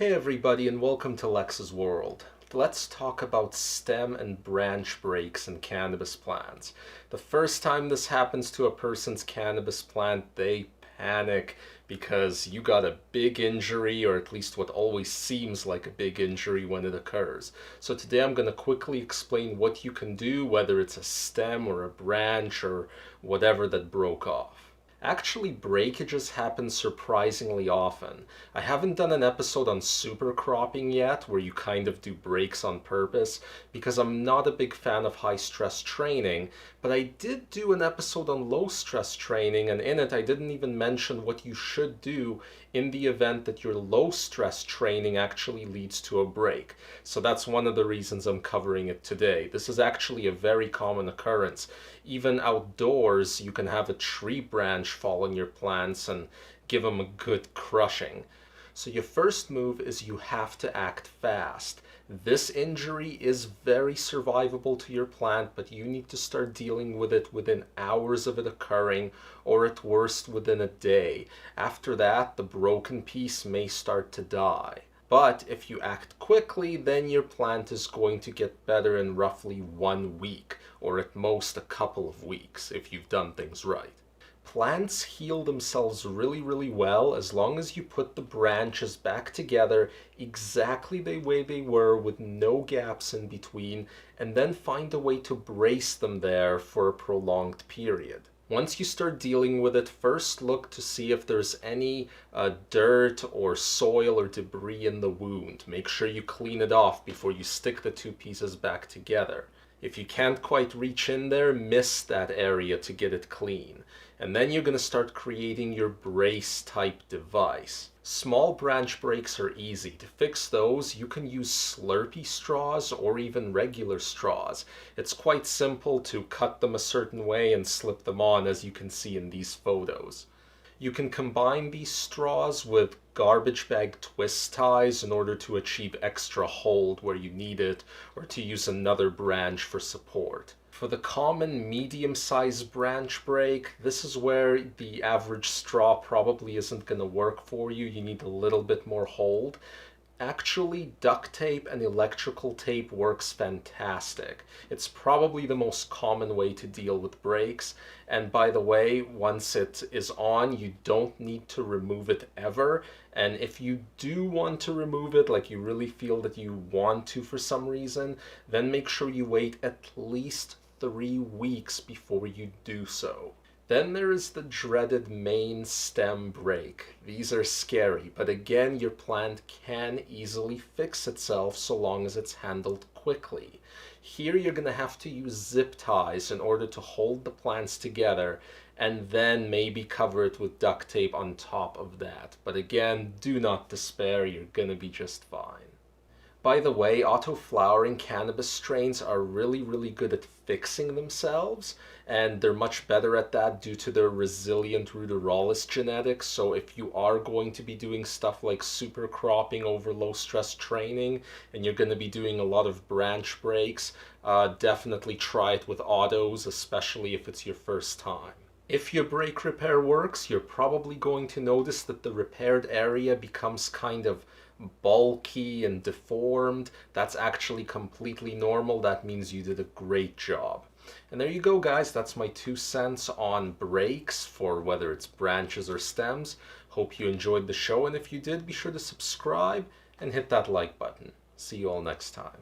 Hey everybody, and welcome to Lex's World. Let's talk about stem and branch breaks in cannabis plants. The first time this happens to a person's cannabis plant, they panic because you got a big injury, or at least what always seems like a big injury when it occurs. So today I'm going to quickly explain what you can do, whether it's a stem or a branch or whatever that broke off. Actually, breakages happen surprisingly often. I haven't done an episode on super cropping yet, where you kind of do breaks on purpose, because I'm not a big fan of high stress training, but I did do an episode on low stress training, and in it I didn't even mention what you should do in the event that your low stress training actually leads to a break. So that's one of the reasons I'm covering it today. This is actually a very common occurrence. Even outdoors, you can have a tree branch fall on your plants and give them a good crushing. So your first move is you have to act fast. This injury is very survivable to your plant, but you need to start dealing with it within hours of it occurring, or at worst within a day. After that, the broken piece may start to die. But if you act quickly, then your plant is going to get better in roughly 1 week, or at most a couple of weeks if you've done things right. Plants heal themselves really well as long as you put the branches back together exactly the way they were with no gaps in between, and then find a way to brace them there for a prolonged period. Once you start dealing with it, first look to see if there's any dirt or soil or debris in the wound. Make sure you clean it off before you stick the two pieces back together. If you can't quite reach in there, mist that area to get it clean. And then you're going to start creating your brace type device. Small branch breaks are easy. To fix those, you can use Slurpee straws or even regular straws. It's quite simple to cut them a certain way and slip them on, as you can see in these photos. You can combine these straws with garbage bag twist ties in order to achieve extra hold where you need it, or to use another branch for support. For the common medium-sized branch break, this is where the average straw probably isn't going to work for you. You need a little bit more hold. Actually, duct tape and electrical tape works fantastic. It's probably the most common way to deal with breaks. And by the way, once it is on, you don't need to remove it ever. And if you do want to remove it, like you really feel that you want to for some reason, then make sure you wait at least 3 weeks before you do so. Then there is the dreaded main stem break. These are scary, but again, your plant can easily fix itself so long as it's handled quickly. Here you're going to have to use zip ties in order to hold the plants together, and then maybe cover it with duct tape on top of that. But again, do not despair, you're going to be just fine. By the way, auto-flowering cannabis strains are really good at fixing themselves, and they're much better at that due to their resilient ruderalis genetics. So if you are going to be doing stuff like super cropping over low stress training, and you're going to be doing a lot of branch breaks, definitely try it with autos, especially if it's your first time. If your break repair works, you're probably going to notice that the repaired area becomes kind of bulky and deformed. That's actually completely normal. That means you did a great job. And there you go, guys. That's my 2 cents on breaks for whether it's branches or stems. Hope you enjoyed the show, and if you did, be sure to subscribe and hit that like button. See you all next time.